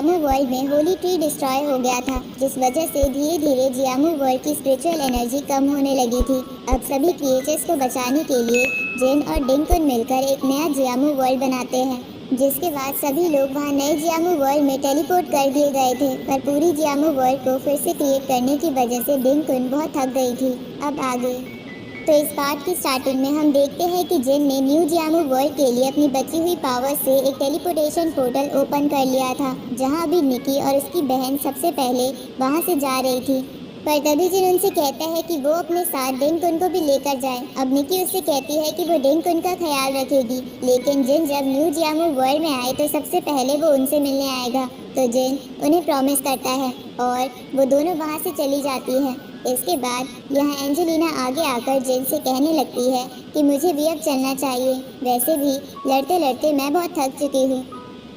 जियामू world में Holi tree destroy हो गया था, जिस वजह से धीरे धीरे जियामू वर्ल्ड की स्पिरिचुअल एनर्जी कम होने लगी थी। अब सभी क्रिएचर्स को बचाने के लिए जिन और डिंकुन मिलकर एक नया जियामू वर्ल्ड बनाते हैं, जिसके बाद सभी लोग वहां नए जियामू वर्ल्ड में टेलीपोर्ट कर दिए गए थे। पर पूरी जियामू वर्ल्ड को फिर से क्रिएट करने की वजह से डिंकुन बहुत थक गई थी। अब आगे तो इस पार्ट की स्टार्टिंग में हम देखते हैं कि जिन ने न्यू जियामू वर्ल्ड के लिए अपनी बची हुई पावर से एक टेलीपोर्टेशन पोर्टल ओपन कर लिया था, जहां अभी निकी और उसकी बहन सबसे पहले वहां से जा रही थी। पर तभी जिन उनसे कहता है कि वो अपने साथ डिंकुन को भी लेकर जाए। अब निकी उससे कहती है कि वो डिंकुन का ख्याल रखेगी, लेकिन जिन जब न्यू जियामू वर्ल्ड में आए तो सबसे पहले वो उनसे मिलने आएगा। तो जिन उन्हें प्रॉमिस करता है और वो दोनों वहाँ से चली जाती है। इसके बाद यहाँ एंजेलिना आगे आकर जिन से कहने लगती है कि मुझे भी अब चलना चाहिए, वैसे भी लड़ते लड़ते मैं बहुत थक चुकी हूँ।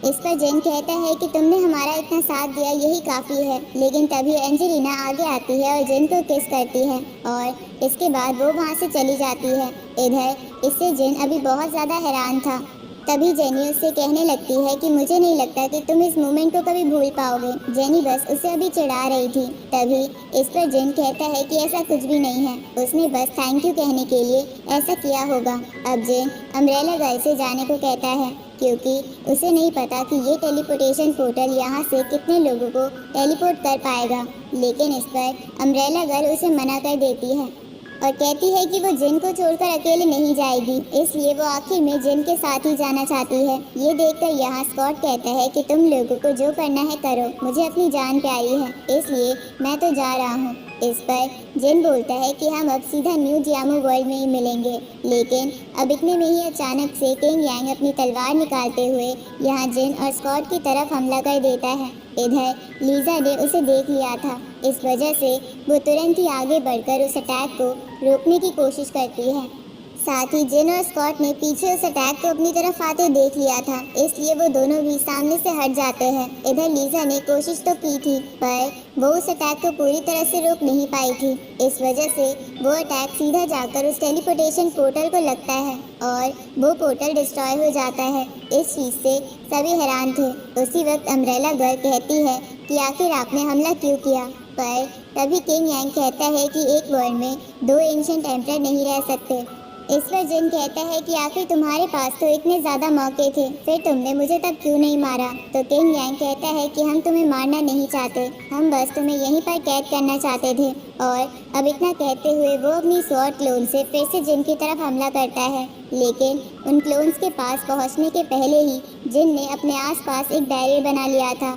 इस पर जिन कहता है कि तुमने हमारा इतना साथ दिया, यही काफ़ी है। लेकिन तभी एंजेलिना आगे आती है और जिन को किस करती है और इसके बाद वो वहाँ से चली जाती है। इधर इससे जिन अभी बहुत ज़्यादा हैरान था। तभी जेनी उससे कहने लगती है कि मुझे नहीं लगता कि तुम इस मोमेंट को कभी भूल पाओगे। जेनी बस उसे अभी चिढ़ा रही थी। तभी इस पर जिन कहता है कि ऐसा कुछ भी नहीं है, उसने बस थैंक यू कहने के लिए ऐसा किया होगा। अब जिन अम्ब्रेला गर्ल से जाने को कहता है, क्योंकि उसे नहीं पता कि ये टेलीपोर्टेशन पोर्टल यहाँ से कितने लोगों को टेलीपोर्ट कर पाएगा। लेकिन इस पर अम्ब्रेला गर्ल उसे मना कर देती है और कहती है कि वो जिन को छोड़कर अकेले नहीं जाएगी, इसलिए वो आखिर में जिन के साथ ही जाना चाहती है। ये देखकर यहाँ स्कॉट कहता है कि तुम लोगों को जो करना है करो, मुझे अपनी जान प्यारी है, इसलिए मैं तो जा रहा हूँ। इस पर जिन बोलता है कि हम अब सीधा न्यू जियामू वर्ल्ड में ही मिलेंगे। लेकिन अब इतने में ही अचानक से किंग यांग अपनी तलवार निकालते हुए यहाँ जिन और स्कॉट की तरफ हमला कर देता है। इधर लीजा ने उसे देख लिया था, इस वजह से वो तुरंत ही आगे बढ़कर उस अटैक को रोकने की कोशिश करती है। साथ ही जिन और स्कॉट ने पीछे उस अटैक को अपनी तरफ आते देख लिया था, इसलिए वो दोनों भी सामने से हट जाते हैं। इधर लीजा ने कोशिश तो की थी, पर वो उस अटैक को पूरी तरह से रोक नहीं पाई थी। इस वजह से वो अटैक सीधा जाकर उस टेलीपोर्टेशन पोर्टल को लगता है और वो पोर्टल डिस्ट्रॉय हो जाता है। इस चीज़ से सभी हैरान थे। उसी वक्त अम्ब्रेला गर्ल कहती है कि आखिर आपने हमला क्यों किया। पर तभी किंग यांग कहता है कि एक वर्ल्ड में दो एंशिएंट एम्परर नहीं रह सकते। इस पर जिन कहता है कि आखिर तुम्हारे पास तो इतने ज़्यादा मौके थे, फिर तुमने मुझे तब क्यों नहीं मारा। तो किंग यांग कहता है कि हम तुम्हें मारना नहीं चाहते, हम बस तुम्हें यहीं पर कैद करना चाहते थे। और अब इतना कहते हुए वो अपनी स्वॉर्ड क्लोन से फिर से जिन की तरफ हमला करता है। लेकिन उन क्लोन्स के पास पहुंचने के पहले ही जिन ने अपने आसपास एक बैरियर बना लिया था।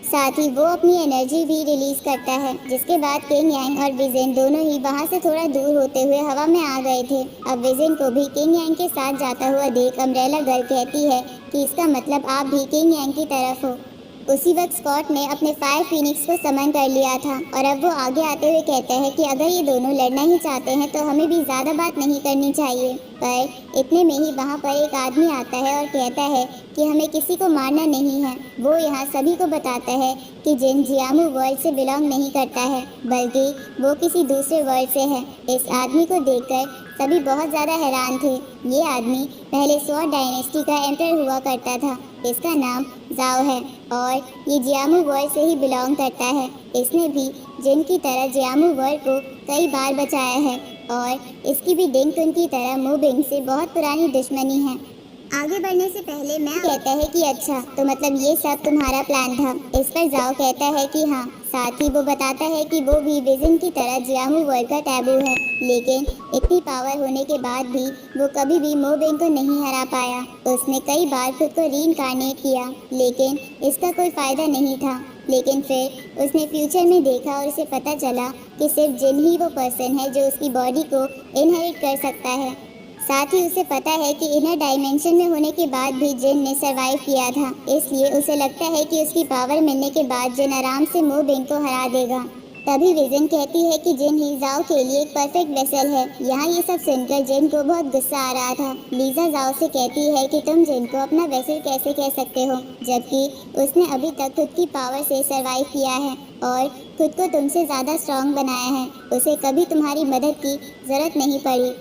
साथ ही वो अपनी एनर्जी भी रिलीज करता है, जिसके बाद किंग यांग और विजेन दोनों ही वहाँ से थोड़ा दूर होते हुए हवा में आ गए थे। अब विजेन को भी किंग यांग के साथ जाता हुआ देख अम्ब्रेला गर्ल कहती है कि इसका मतलब आप भी किंग यांग की तरफ हो। उसी वक्त स्कॉट ने अपने फायर फिनिक्स को समन कर लिया था और अब वो आगे आते हुए कहता है कि अगर ये दोनों लड़ना ही चाहते हैं तो हमें भी ज़्यादा बात नहीं करनी चाहिए। पर इतने में ही वहाँ पर एक आदमी आता है और कहता है कि हमें किसी को मारना नहीं है। वो यहाँ सभी को बताता है कि जिन जियामू वर्ल्ड से बिलोंग नहीं करता है, बल्कि वो किसी दूसरे वर्ल्ड से है। इस आदमी को देखकर सभी बहुत ज़्यादा हैरान थे। ये आदमी पहले स्वॉर्ड डायनेस्टी का एम्परर हुआ करता था। इसका नाम जाओ है और ये जियामू वर्ल्ड से ही बिलोंग करता है। इसने भी जिन की तरह जियामू वर्ल्ड को कई बार बचाया है और इसकी भी डिंकुन की तरह मोबिंग से बहुत पुरानी दुश्मनी है। आगे बढ़ने से पहले मैं कहता है कि अच्छा, तो मतलब ये सब तुम्हारा प्लान था। इस पर जाओ कहता है कि हाँ। साथ ही वो बताता है कि वो भी विजन की तरह जियामू वर्ल्ड का टैबू है, लेकिन इतनी पावर होने के बाद भी वो कभी भी मोबिंग को नहीं हरा पाया। उसने कई बार खुद को रीइंकार्नेट किया, लेकिन इसका कोई फ़ायदा नहीं था। लेकिन फिर उसने फ्यूचर में देखा और उसे पता चला कि सिर्फ जिन ही वो पर्सन है जो उसकी बॉडी को इनहेरिट कर सकता है। साथ ही उसे पता है कि इनर डायमेंशन में होने के बाद भी जिन ने सरवाइव किया था, इसलिए उसे लगता है कि उसकी पावर मिलने के बाद जिन आराम से मोबिंग को हरा देगा। तभी विजन कहती है कि जिन ही जाओ के लिए एक परफेक्ट वेसल है। यहाँ ये सब सुनकर जिन को बहुत गुस्सा आ रहा था। लीजा जाओ से कहती है कि तुम जिन को अपना वेसल कैसे कह सकते हो, जबकि उसने अभी तक खुद की पावर से सरवाइव किया है और खुद को तुमसे ज़्यादा स्ट्रांग बनाया है। उसे कभी तुम्हारी मदद की ज़रूरत नहीं पड़ी।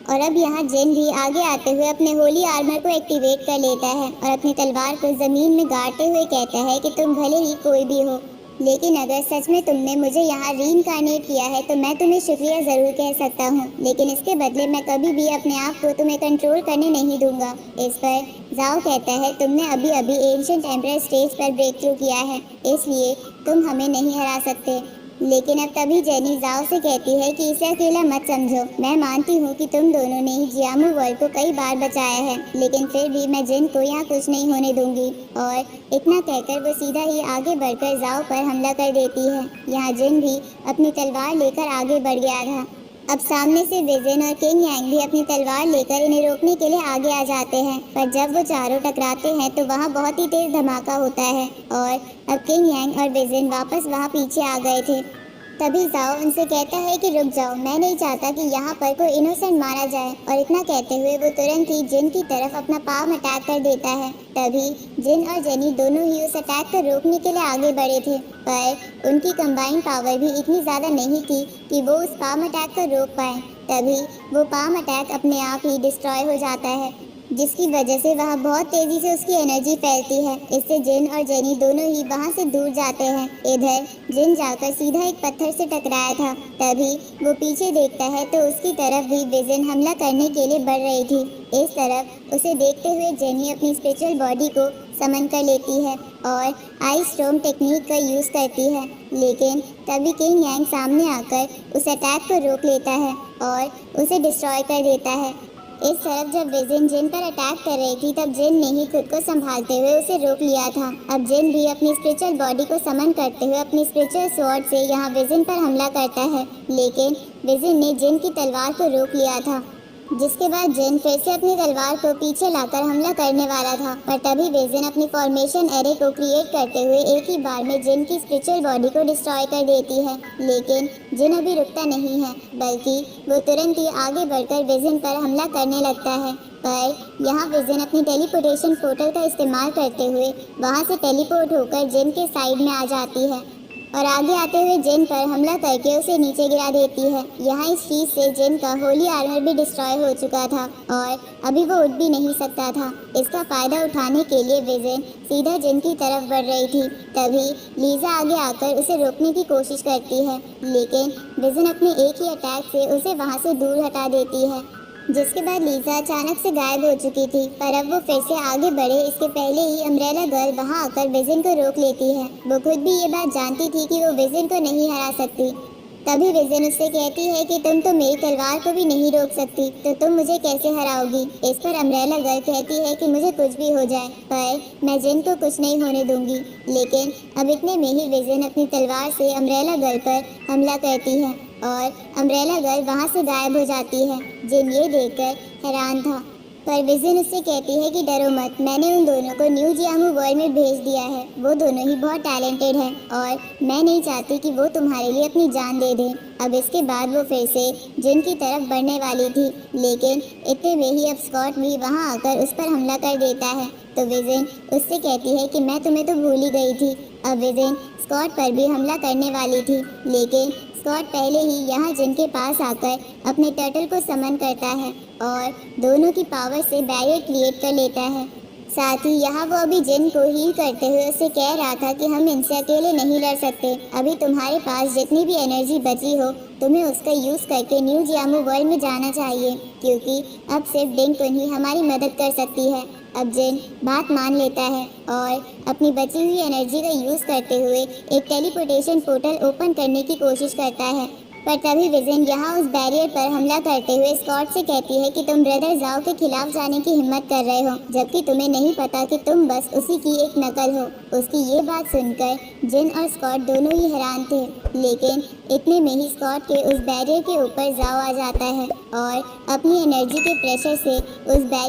और अब यहाँ जिन भी आगे आते हुए अपने होली आर्मर को एक्टिवेट कर लेता है और अपनी तलवार को जमीन में गाड़ते हुए कहता है कि तुम भले ही कोई भी हो, लेकिन अगर सच में तुमने मुझे यहाँ रीइंकार्नेट किया है तो मैं तुम्हें शुक्रिया ज़रूर कह सकता हूँ, लेकिन इसके बदले मैं कभी भी अपने आप को तुम्हें कंट्रोल करने नहीं दूंगा। इस पर जाओ कहता है, तुमने अभी अभी एंशिएंट एम्परर स्टेज पर ब्रेक थ्रू किया है, इसलिए तुम हमें नहीं हरा सकते। लेकिन अब तभी जेनी जाओ से कहती है कि इसे अकेला मत समझो। मैं मानती हूँ कि तुम दोनों ने ही जियामू वर्ल्ड को कई बार बचाया है, लेकिन फिर भी मैं जिन को यहाँ कुछ नहीं होने दूंगी। और इतना कहकर वो सीधा ही आगे बढ़कर जाओ पर हमला कर देती है। यहाँ जिन भी अपनी तलवार लेकर आगे बढ़ गया था। अब सामने से विजन और किंग यांग भी अपनी तलवार लेकर इन्हें रोकने के लिए आगे आ जाते हैं, पर जब वो चारों टकराते हैं तो वहाँ बहुत ही तेज धमाका होता है और अब किंग यांग और विजन वापस वहाँ पीछे आ गए थे। तभी जाओ उनसे कहता है कि रुक जाओ, मैं नहीं चाहता कि यहाँ पर कोई इनोसेंट मारा जाए। और इतना कहते हुए वो तुरंत ही जिन की तरफ अपना पाम अटैक कर देता है। तभी जिन और जेनी दोनों ही उस अटैक को रोकने के लिए आगे बढ़े थे, पर उनकी कंबाइंड पावर भी इतनी ज़्यादा नहीं थी कि वो उस पाम अटैक को रोक पाए। तभी वो पाम अटैक अपने आप ही डिस्ट्रॉय हो जाता है, जिसकी वजह से वह बहुत तेजी से उसकी एनर्जी फैलती है। इससे जिन और जेनी दोनों ही वहां से दूर जाते हैं। इधर जिन जाकर सीधा एक पत्थर से टकराया था। तभी वो पीछे देखता है तो उसकी तरफ भी विजन हमला करने के लिए बढ़ रही थी। इस तरफ उसे देखते हुए जेनी अपनी स्पिरिचुअल बॉडी को समन कर लेती है और आइस स्टॉर्म टेक्निक का यूज़ करती है, लेकिन तभी किंग यांग सामने आकर उस अटैक को रोक लेता है और उसे डिस्ट्रॉय कर देता है। इस तरफ जब विजन जिन पर अटैक कर रही थी तब जिन ने ही खुद को संभालते हुए उसे रोक लिया था। अब जिन भी अपनी स्पिरिचुअल बॉडी को समन करते हुए अपनी स्पिरिचुअल स्वॉर्ड से यहाँ विजन पर हमला करता है, लेकिन विजन ने जिन की तलवार को रोक लिया था। जिसके बाद जिन फिर से अपनी तलवार को पीछे लाकर हमला करने वाला था, पर तभी विजन अपनी फॉर्मेशन एरे को क्रिएट करते हुए एक ही बार में जिन की स्पिरिचुअल बॉडी को डिस्ट्रॉय कर देती है। लेकिन जिन अभी रुकता नहीं है, बल्कि वो तुरंत ही आगे बढ़कर विजन पर हमला करने लगता है। पर यहाँ विजन अपनी टेलीपोर्टेशन पोर्टल का इस्तेमाल करते हुए वहाँ से टेलीपोर्ट होकर जिन के साइड में आ जाती है और आगे आते हुए जिन पर हमला करके उसे नीचे गिरा देती है। यहाँ इस चीज से जिन का होली आर्मर भी डिस्ट्रॉय हो चुका था और अभी वो उठ भी नहीं सकता था। इसका फायदा उठाने के लिए विजन सीधा जिन की तरफ बढ़ रही थी। तभी लीजा आगे आकर उसे रोकने की कोशिश करती है, लेकिन विजन अपने एक ही अटैक से उसे वहाँ से दूर हटा देती है। जिसके बाद लीजा अचानक से गायब हो चुकी थी, पर अब वो फिर से आगे बढ़े इसके पहले ही अम्ब्रेला गर्ल वहाँ आकर विजन को रोक लेती है। वो खुद भी ये बात जानती थी कि वो विजन को नहीं हरा सकती। तभी विजन उससे कहती है कि तुम तो मेरी तलवार को भी नहीं रोक सकती, तो तुम मुझे कैसे हराओगी। इस पर अम्ब्रेला गर्ल कहती है कि मुझे कुछ भी हो जाए, पर मैं जिन को कुछ नहीं होने दूंगी। लेकिन अब इतने में ही विजन अपनी तलवार से अम्ब्रेला गर्ल पर हमला करती है और अम्ब्रेला गर्ल वहाँ से गायब हो जाती है। जिन ये देखकर हैरान था, पर विजन उससे कहती है कि डरो मत, मैंने उन दोनों को न्यू जियामू वर्ल्ड में भेज दिया है। वो दोनों ही बहुत टैलेंटेड हैं और मैं नहीं चाहती कि वो तुम्हारे लिए अपनी जान दे दें। अब इसके बाद वो फिर से जिन की तरफ बढ़ने वाली थी, लेकिन इतने में ही अब स्कॉट भी वहाँ आकर उस पर हमला कर देता है। तो विजन उससे कहती है कि मैं तुम्हें तो भूल ही गई थी। अब विजन स्कॉट पर भी हमला करने वाली थी, लेकिन स्कॉट पहले ही यहाँ जिन के पास आकर अपने टर्टल को समन करता है और दोनों की पावर से बैरियर क्रिएट कर लेता है। साथ ही यहाँ वो अभी जिन को हील करते हुए उससे कह रहा था कि हम इनसे अकेले नहीं लड़ सकते। अभी तुम्हारे पास जितनी भी एनर्जी बची हो, तुम्हें उसका यूज़ करके न्यू जियामू वर्ल्ड में जाना चाहिए, क्योंकि अब सिर्फ डिंगकुन ही हमारी मदद कर सकती है। अब जिन बात मान लेता है और अपनी बची हुई एनर्जी का यूज़ करते हुए एक टेलीपोर्टेशन पोर्टल ओपन करने की कोशिश करता है। पर तभी विजन यहाँ उस बैरियर पर हमला करते हुए स्कॉट से कहती है कि तुम ब्रदर जाओ के खिलाफ जाने की हिम्मत कर रहे हो, जबकि तुम्हें नहीं पता कि तुम बस उसी की एक नकल हो। उसकी ये बात सुनकर जिन और स्कॉट दोनों ही हैरान थे, लेकिन इतने में ही स्कॉट के उस बैरियर के ऊपर जाओ आ जाता है और अपनी एनर्जी के प्रेशर से उस बैरियर